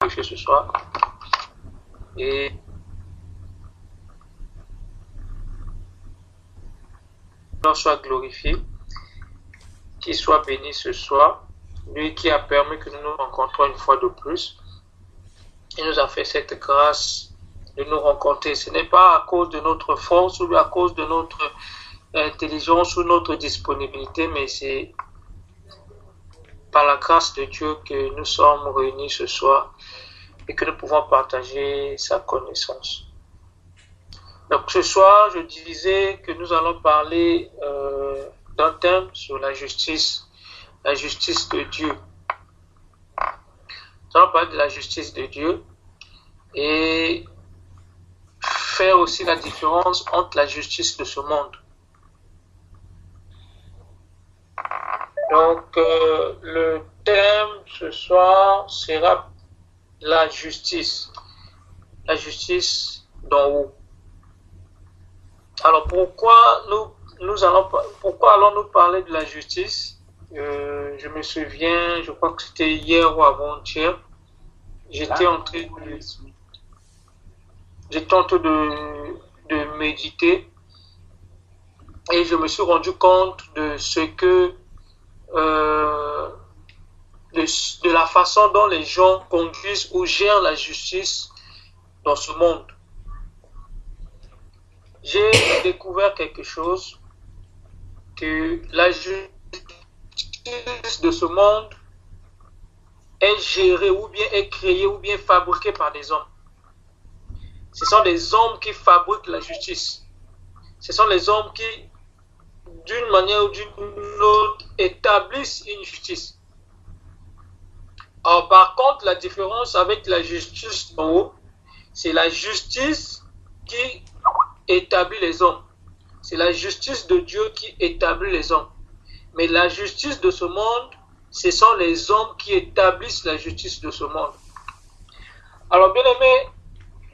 glorifié ce soir. Et soit glorifié, qu'il soit béni ce soir, lui qui a permis que nous nous rencontrions une fois de plus. Il nous a fait cette grâce de nous rencontrer. Ce n'est pas à cause de notre force ou à cause de notre intelligence ou notre disponibilité, mais c'est par la grâce de Dieu que nous sommes réunis ce soir et que nous pouvons partager sa connaissance. Donc ce soir, je disais que nous allons parler d'un thème sur la justice de Dieu. Nous allons parler de la justice de Dieu et faire aussi la différence entre la justice de ce monde. Donc le thème ce soir sera la justice d'en haut. Alors pourquoi allons-nous parler de la justice? Je me souviens, je crois que c'était hier ou avant-hier, j'étais en train de méditer et je me suis rendu compte de ce que de la façon dont les gens conduisent ou gèrent la justice dans ce monde. J'ai découvert quelque chose, que la justice de ce monde est gérée ou bien est créée ou bien fabriquée par des hommes. Ce sont des hommes qui fabriquent la justice. Ce sont les hommes qui, d'une manière ou d'une autre, établissent une justice. Alors, par contre, la différence avec la justice d'en haut, c'est la justice qui établit les hommes. C'est la justice de Dieu qui établit les hommes. Mais la justice de ce monde, ce sont les hommes qui établissent la justice de ce monde. Alors, bien aimé,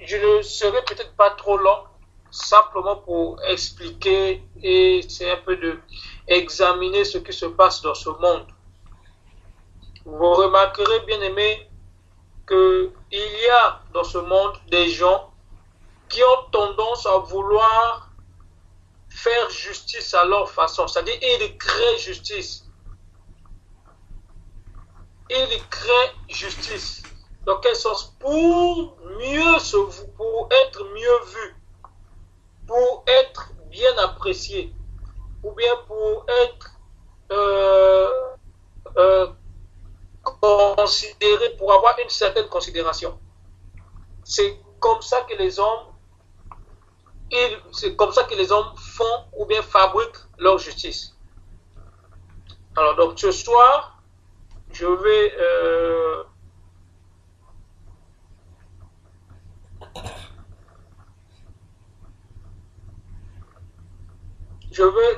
je ne serai peut-être pas trop long, simplement pour expliquer et c'est un peu de examiner ce qui se passe dans ce monde. Vous remarquerez, bien aimé, qu'il y a dans ce monde des gens qui ont tendance à vouloir faire justice à leur façon, c'est-à-dire ils créent justice. Ils créent justice. Dans quel sens? Pour être mieux vu, pour être bien apprécié, ou bien pour être considéré, pour avoir une certaine considération. C'est comme ça que les hommes font ou bien fabriquent leur justice. Alors donc ce soir, je vais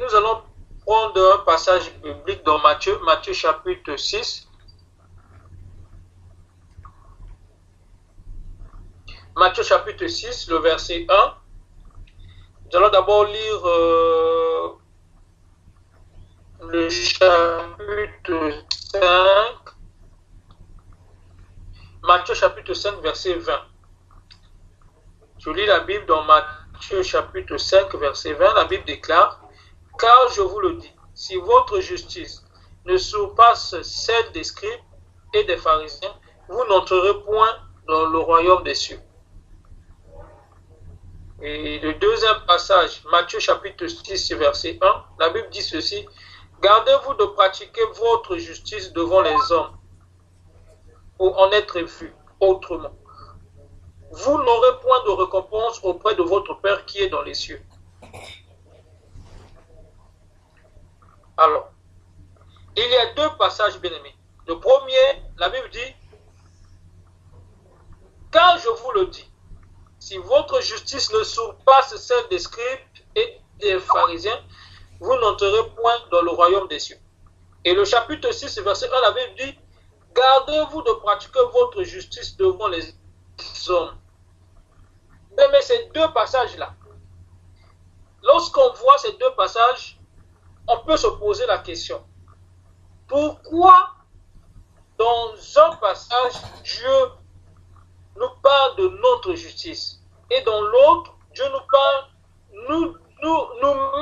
nous allons prendre un passage biblique dans Matthieu chapitre 6. Matthieu chapitre 6, le verset 1. Nous allons d'abord lire le chapitre 5. Matthieu chapitre 5, verset 20. Je lis la Bible dans Matthieu chapitre 5, verset 20. La Bible déclare: « Car je vous le dis, si votre justice ne surpasse celle des scribes et des pharisiens, vous n'entrerez point dans le royaume des cieux. » Et le deuxième passage, Matthieu chapitre 6, verset 1, la Bible dit ceci: « Gardez-vous de pratiquer votre justice devant les hommes, pour en être vu autrement. Vous n'aurez point de récompense auprès de votre Père qui est dans les cieux. » Alors, il y a deux passages bien aimés. Le premier, la Bible dit: « Car je vous le dis, si votre justice ne surpasse celle des scribes et des pharisiens, vous n'entrerez point dans le royaume des cieux. » Et le chapitre 6, verset 1, la Bible dit: « Gardez-vous de pratiquer votre justice devant les hommes. » Mais ces deux passages-là, lorsqu'on voit ces deux passages, on peut se poser la question: pourquoi dans un passage, Dieu notre justice. Et dans l'autre, Dieu nous parle, nous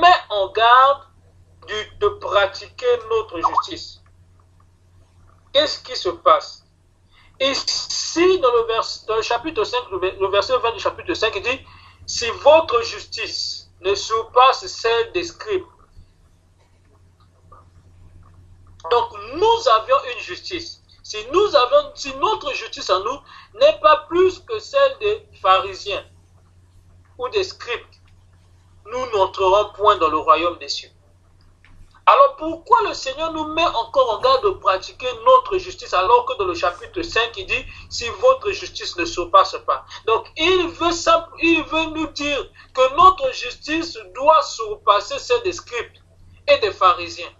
met en garde de pratiquer notre justice. Qu'est-ce qui se passe? Ici, dans le chapitre 5, le verset 20 du chapitre 5, il dit, si votre justice ne surpasse celle des scribes. Donc, nous avions une justice. Si notre justice en nous n'est pas plus que celle des pharisiens ou des scribes, nous n'entrerons point dans le royaume des cieux. Alors pourquoi le Seigneur nous met encore en garde de pratiquer notre justice alors que dans le chapitre 5 il dit si votre justice ne surpasse pas. Donc il veut nous dire que notre justice doit surpasser celle des scribes et des pharisiens.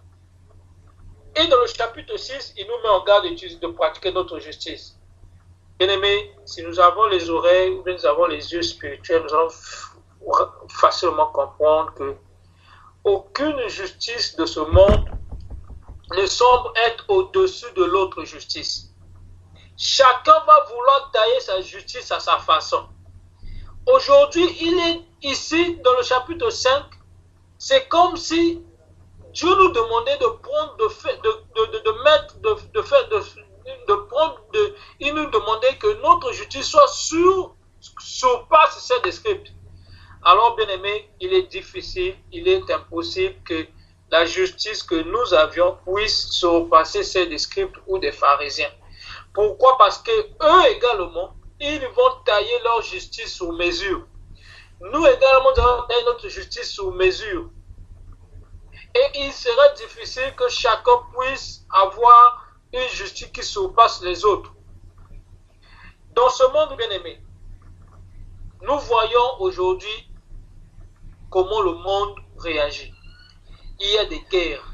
Et dans le chapitre 6 il nous met en garde de pratiquer notre justice. Bien-aimés, si nous avons les oreilles ou bien nous avons les yeux spirituels, nous allons facilement comprendre que aucune justice de ce monde ne semble être au-dessus de l'autre justice. Chacun va vouloir tailler sa justice à sa façon. Aujourd'hui, il est ici dans le chapitre 5, c'est comme si Dieu nous demandait de prendre, il nous demandait que notre justice soit surpasse celle des scribes. Alors, bien aimé, il est difficile, il est impossible que la justice que nous avions puisse surpasser celle des scribes ou des pharisiens. Pourquoi? Parce que eux également, ils vont tailler leur justice sur mesure. Nous également, nous allons tailler notre justice sur mesure. Et il serait difficile que chacun puisse avoir une justice qui surpasse les autres. Dans ce monde, bien aimé, nous voyons aujourd'hui comment le monde réagit. Il y a des guerres,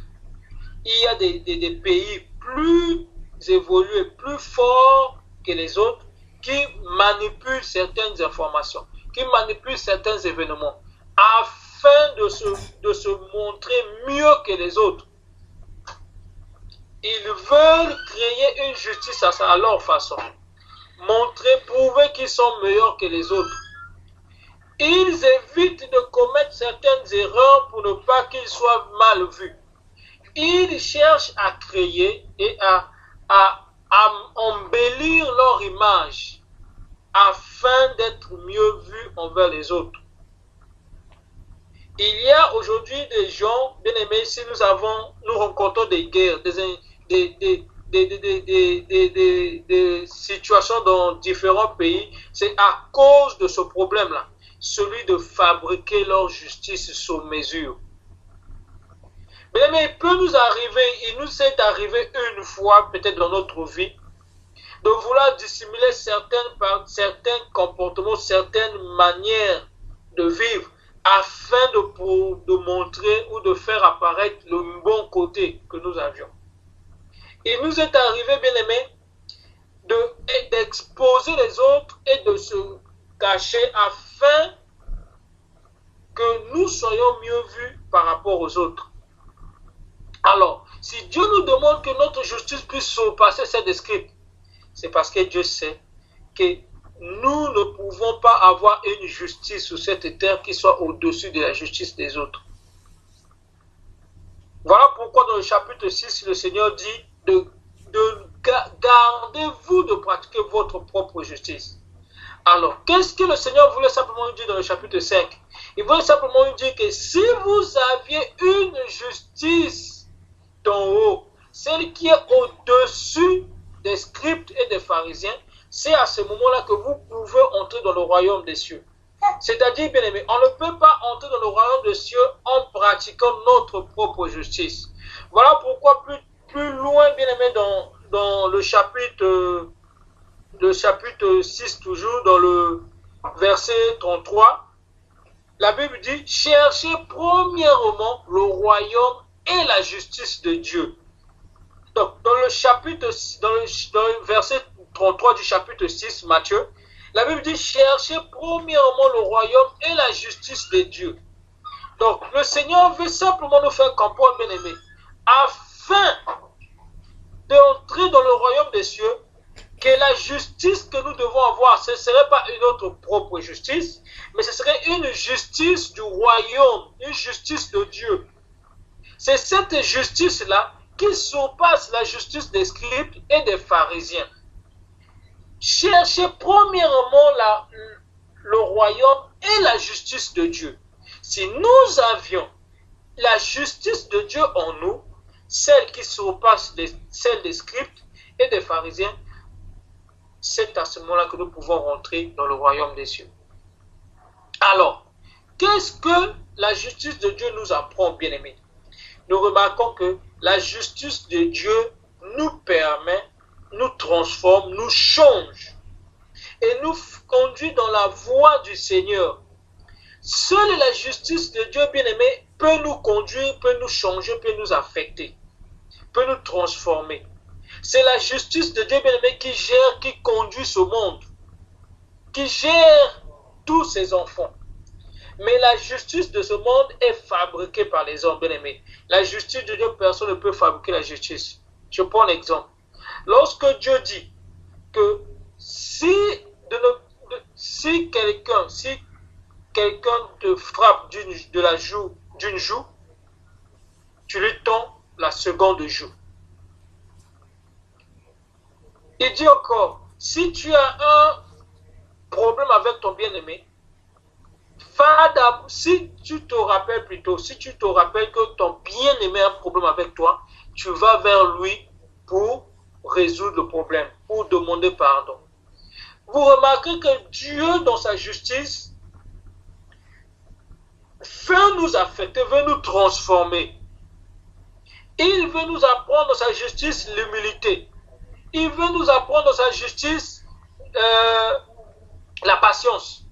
il y a des pays plus évolués, plus forts que les autres, qui manipulent certaines informations, qui manipulent certains événements, afin de se montrer mieux que les autres. Ils veulent créer une justice à leur façon, prouver qu'ils sont meilleurs que les autres. Ils évitent de commettre certaines erreurs pour ne pas qu'ils soient mal vus. Ils cherchent à créer et à embellir leur image afin d'être mieux vus envers les autres. Il y a aujourd'hui des gens, bien aimés, si nous rencontrons des guerres, des situations dans différents pays, c'est à cause de ce problème-là. Celui de fabriquer leur justice sur mesure. Mais il nous est arrivé une fois, peut-être dans notre vie, de vouloir dissimuler certains comportements, certaines manières de vivre, afin de montrer ou de faire apparaître le bon côté que nous avions. Il nous est arrivé, bien aimés, d'exposer les autres et de se cacher afin que nous soyons mieux vus par rapport aux autres. Alors, si Dieu nous demande que notre justice puisse surpasser celle des scribes, c'est parce que Dieu sait que nous ne pouvons pas avoir une justice sur cette terre qui soit au-dessus de la justice des autres. Voilà pourquoi dans le chapitre 6, le Seigneur dit gardez-vous de pratiquer votre propre justice. Alors, qu'est-ce que le Seigneur voulait simplement nous dire dans le chapitre 5? Il voulait simplement nous dire que si vous aviez une justice d'en haut, celle qui est au-dessus des scribes et des pharisiens, c'est à ce moment-là que vous pouvez entrer dans le royaume des cieux. C'est-à-dire, bien aimé, on ne peut pas entrer dans le royaume des cieux en pratiquant notre propre justice. Voilà pourquoi plus loin, bien aimé, dans le chapitre 6, toujours dans le verset 33, la Bible dit, cherchez premièrement le royaume et la justice de Dieu. Donc, dans le verset 33 du chapitre 6, Matthieu, la Bible dit, cherchez premièrement le royaume et la justice de Dieu. Donc, le Seigneur veut simplement nous faire comprendre, bien aimé, afin d'entrer dans le royaume des cieux, que la justice que nous devons avoir, ce ne serait pas une autre propre justice, mais ce serait une justice du royaume, une justice de Dieu. C'est cette justice-là qui surpasse la justice des scribes et des pharisiens. Cherchez premièrement le royaume et la justice de Dieu. Si nous avions la justice de Dieu en nous, celle qui surpasse celle des scribes et des pharisiens, c'est à ce moment-là que nous pouvons rentrer dans le royaume des cieux. Alors, qu'est-ce que la justice de Dieu nous apprend, bien-aimés? Nous remarquons que la justice de Dieu nous permet, nous transforme, nous change et nous conduit dans la voie du Seigneur. Seule la justice de Dieu, bien-aimé, peut nous conduire, peut nous changer, peut nous affecter, peut nous transformer. C'est la justice de Dieu, bien-aimé, qui gère, qui conduit ce monde, qui gère tous ses enfants. Mais la justice de ce monde est fabriquée par les hommes, bien-aimés. La justice de Dieu, personne ne peut fabriquer la justice. Je prends un exemple. Lorsque Dieu dit que si quelqu'un te frappe d'une joue, tu lui tends la seconde joue. Il dit encore, si tu as un problème avec ton bien-aimé, si tu te rappelles que ton bien-aimé a un problème avec toi, tu vas vers lui pour résoudre le problème, pour demander pardon. Vous remarquez que Dieu, dans sa justice, veut nous affecter, veut nous transformer. Il veut nous apprendre dans sa justice l'humilité. Il veut nous apprendre dans sa justice la patience.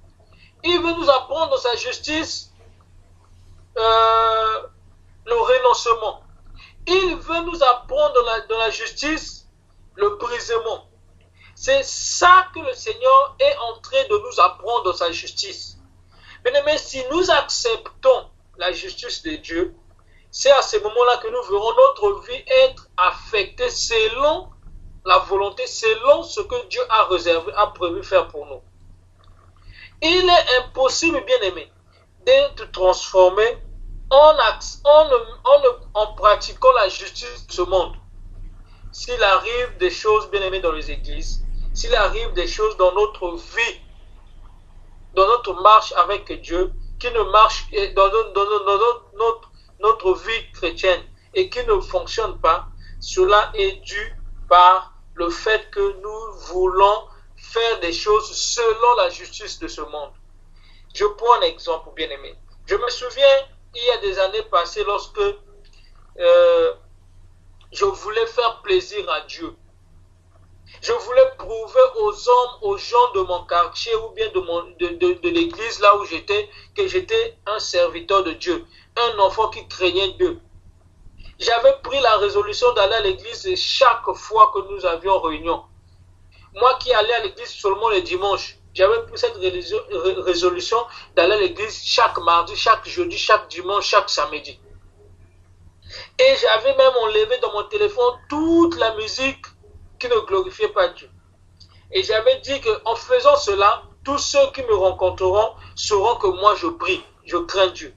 Il veut nous apprendre dans sa justice le renoncement. Il veut nous apprendre dans la justice le brisement. C'est ça que le Seigneur est en train de nous apprendre dans sa justice. Mais si nous acceptons la justice de Dieu, c'est à ce moment-là que nous verrons notre vie être affectée selon la volonté, selon ce que Dieu a réservé, a prévu faire pour nous. Il est impossible, bien-aimé, d'être transformé en pratiquant la justice de ce monde. S'il arrive des choses, bien-aimé, dans les églises, s'il arrive des choses dans notre vie, dans notre marche avec Dieu, qui ne marche dans notre vie chrétienne et qui ne fonctionne pas, cela est dû par le fait que nous voulons faire des choses selon la justice de ce monde. Je prends un exemple, bien-aimé. Je me souviens, il y a des années passées, lorsque je voulais faire plaisir à Dieu. Je voulais prouver aux hommes, aux gens de mon quartier ou bien de l'église là où j'étais, que j'étais un serviteur de Dieu, un enfant qui craignait Dieu. J'avais pris la résolution d'aller à l'église chaque fois que nous avions réunion. Moi qui allais à l'église seulement les dimanches, j'avais pris cette résolution d'aller à l'église chaque mardi, chaque jeudi, chaque dimanche, chaque samedi. Et j'avais même enlevé dans mon téléphone toute la musique qui ne glorifiait pas Dieu. Et j'avais dit qu'en faisant cela, tous ceux qui me rencontreront sauront que moi je prie, je crains Dieu.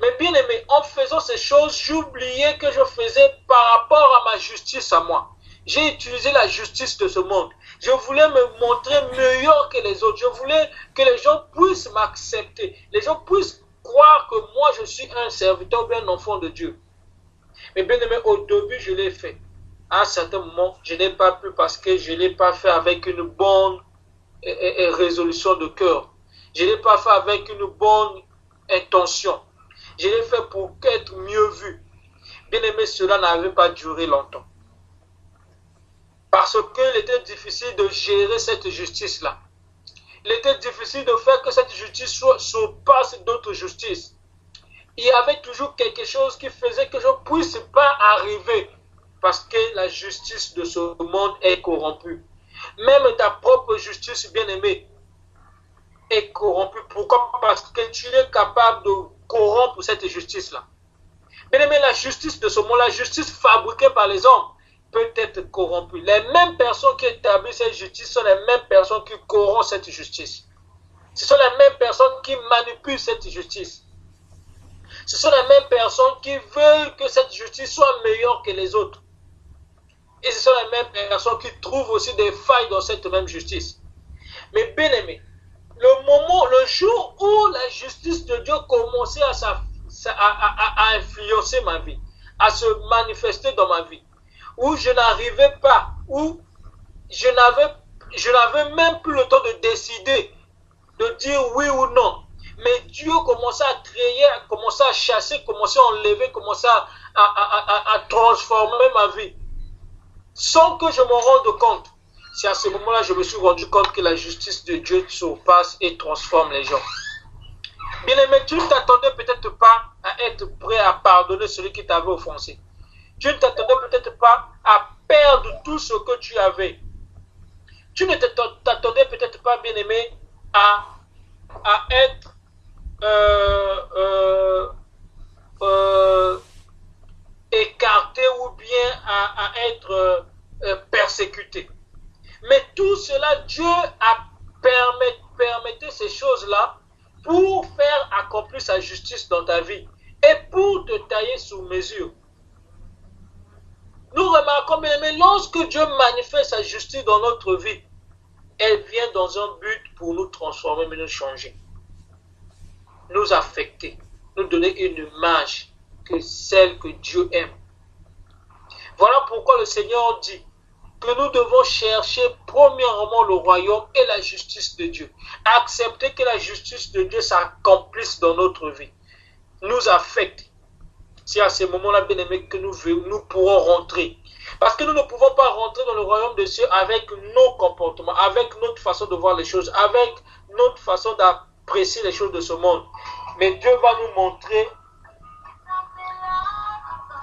Mais bien aimé, en faisant ces choses, j'oubliais que je faisais par rapport à ma justice à moi. J'ai utilisé la justice de ce monde. Je voulais me montrer meilleur que les autres. Je voulais que les gens puissent m'accepter. Les gens puissent croire que moi je suis un serviteur ou bien un enfant de Dieu. Mais bien aimé, au début je l'ai fait. À un certain moment, je n'ai pas pu parce que je ne l'ai pas fait avec une bonne résolution de cœur. Je ne l'ai pas fait avec une bonne intention. Je l'ai fait pour être mieux vu. Bien aimé, cela n'avait pas duré longtemps. Parce qu'il était difficile de gérer cette justice-là. Il était difficile de faire que cette justice surpasse d'autres justices. Il y avait toujours quelque chose qui faisait que je ne puisse pas arriver. Parce que la justice de ce monde est corrompue. Même ta propre justice, bien-aimée, est corrompue. Pourquoi? Parce que tu es capable de corrompre cette justice-là. Bien-aimé, la justice de ce monde, la justice fabriquée par les hommes, peut être corrompu. Les mêmes personnes qui établissent cette justice sont les mêmes personnes qui corrompent cette justice. Ce sont les mêmes personnes qui manipulent cette justice. Ce sont les mêmes personnes qui veulent que cette justice soit meilleure que les autres. Et ce sont les mêmes personnes qui trouvent aussi des failles dans cette même justice. Mais bien aimé, le jour où la justice de Dieu commençait à influencer ma vie, à se manifester dans ma vie, où je n'arrivais pas, où je n'avais même plus le temps de décider, de dire oui ou non. Mais Dieu commençait à créer, commençait à chasser, commençait à enlever, commençait à transformer ma vie. Sans que je me rende compte. C'est à ce moment-là que je me suis rendu compte que la justice de Dieu surpasse et transforme les gens. Bien aimé, tu ne t'attendais peut-être pas à être prêt à pardonner celui qui t'avait offensé. Tu ne t'attendais peut-être pas à perdre tout ce que tu avais. Tu ne t'attendais peut-être pas, bien aimé, à être écarté ou bien à être persécuté. Mais tout cela, Dieu a permis ces choses-là pour faire accomplir sa justice dans ta vie et pour te tailler sous mesure. Nous remarquons, bien aimé, lorsque Dieu manifeste sa justice dans notre vie, elle vient dans un but pour nous transformer, mais nous changer, nous affecter, nous donner une image que celle que Dieu aime. Voilà pourquoi le Seigneur dit que nous devons chercher premièrement le royaume et la justice de Dieu. Accepter que la justice de Dieu s'accomplisse dans notre vie, nous affecte. C'est à ce moment-là, bien aimé, que nous pourrons rentrer. Parce que nous ne pouvons pas rentrer dans le royaume de Dieu avec nos comportements, avec notre façon de voir les choses, avec notre façon d'apprécier les choses de ce monde. Mais Dieu va nous montrer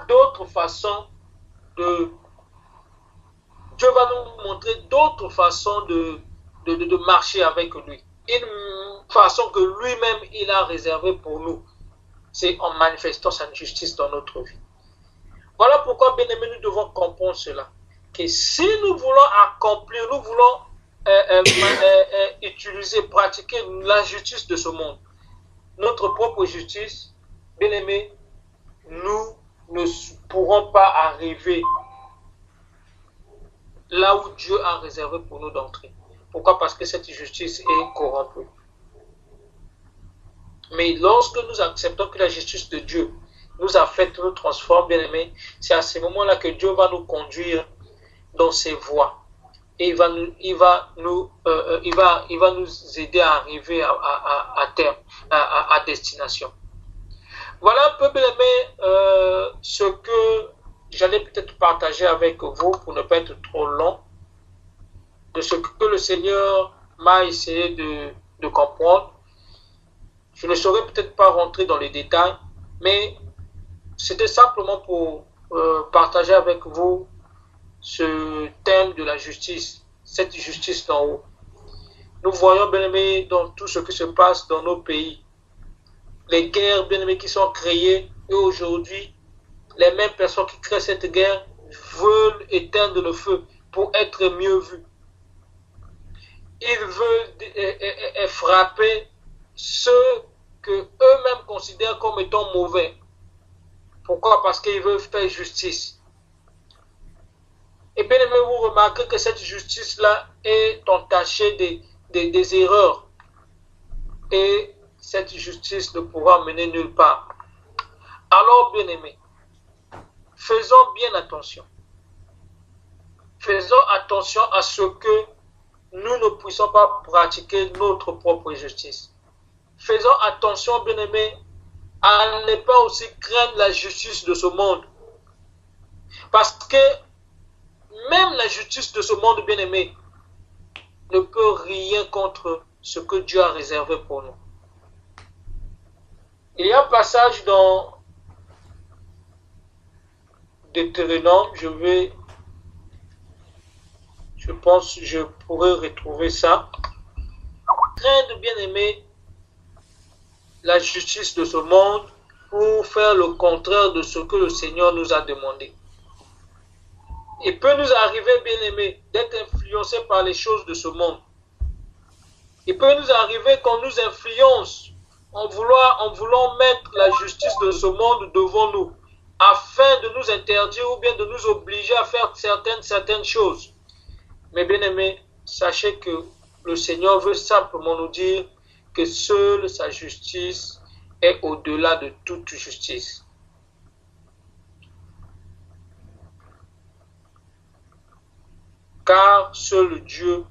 d'autres façons de marcher avec lui. Une façon que lui-même il a réservée pour nous. C'est en manifestant sa justice dans notre vie. Voilà pourquoi, bien aimé, nous devons comprendre cela. Que si nous voulons accomplir, nous voulons utiliser, pratiquer la justice de ce monde, notre propre justice, bien aimé, nous ne pourrons pas arriver là où Dieu a réservé pour nous d'entrer. Pourquoi? Parce que cette justice est corrompue. Mais lorsque nous acceptons que la justice de Dieu nous affecte, nous transforme, bien aimé, c'est à ce moment-là que Dieu va nous conduire dans ses voies. Et il va nous aider à arriver à terme, à destination. Voilà un peu, bien aimé, ce que j'allais peut-être partager avec vous pour ne pas être trop long, de ce que le Seigneur m'a essayé de comprendre. Je ne saurais peut-être pas rentrer dans les détails, mais c'était simplement pour partager avec vous ce thème de la justice, cette justice d'en haut. Nous voyons, bien aimés, dans tout ce qui se passe dans nos pays, les guerres, bien aimés, qui sont créées, et aujourd'hui, les mêmes personnes qui créent cette guerre veulent éteindre le feu pour être mieux vus. Ils veulent frapper ceux que eux-mêmes considèrent comme étant mauvais. Pourquoi? Parce qu'ils veulent faire justice. Et bien aimé, vous remarquez que cette justice-là est entachée des erreurs. Et cette justice ne pourra mener nulle part. Alors, bien aimé, faisons bien attention. Faisons attention à ce que nous ne puissions pas pratiquer notre propre justice. Faisons attention, bien aimé, à ne pas aussi craindre la justice de ce monde. Parce que même la justice de ce monde, bien aimé, ne peut rien contre ce que Dieu a réservé pour nous. Il y a un passage dans Deutéronome, je pense que je pourrais retrouver ça. Craindre, bien aimé, la justice de ce monde pour faire le contraire de ce que le Seigneur nous a demandé. Il peut nous arriver, bien-aimés, d'être influencés par les choses de ce monde. Il peut nous arriver qu'on nous influence en voulant mettre la justice de ce monde devant nous, afin de nous interdire ou bien de nous obliger à faire certaines choses. Mais bien-aimés, sachez que le Seigneur veut simplement nous dire que seule sa justice est au-delà de toute justice. Car seul Dieu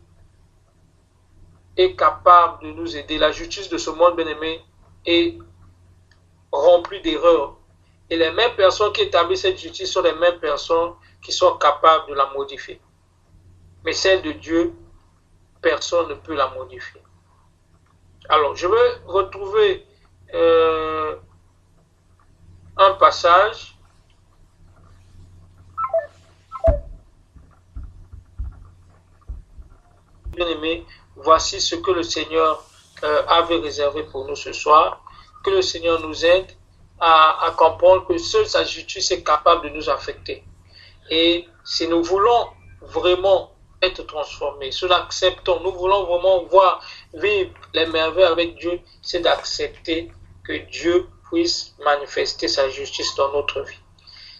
est capable de nous aider. La justice de ce monde, bien-aimé, est remplie d'erreurs. Et les mêmes personnes qui établissent cette justice sont les mêmes personnes qui sont capables de la modifier. Mais celle de Dieu, personne ne peut la modifier. Alors, je vais retrouver un passage. Bien-aimés, voici ce que le Seigneur avait réservé pour nous ce soir. Que le Seigneur nous aide à comprendre que seule sa justice est capable de nous affecter. Et si nous voulons vraiment être transformés, si nous acceptons, nous voulons vraiment vivre les merveilles avec Dieu, c'est d'accepter que Dieu puisse manifester sa justice dans notre vie.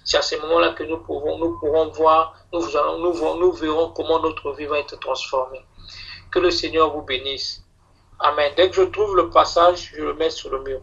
C'est à ce moment-là que nous pourrons voir, nous verrons comment notre vie va être transformée. Que le Seigneur vous bénisse. Amen. Dès que je trouve le passage, je le mets sur le mur.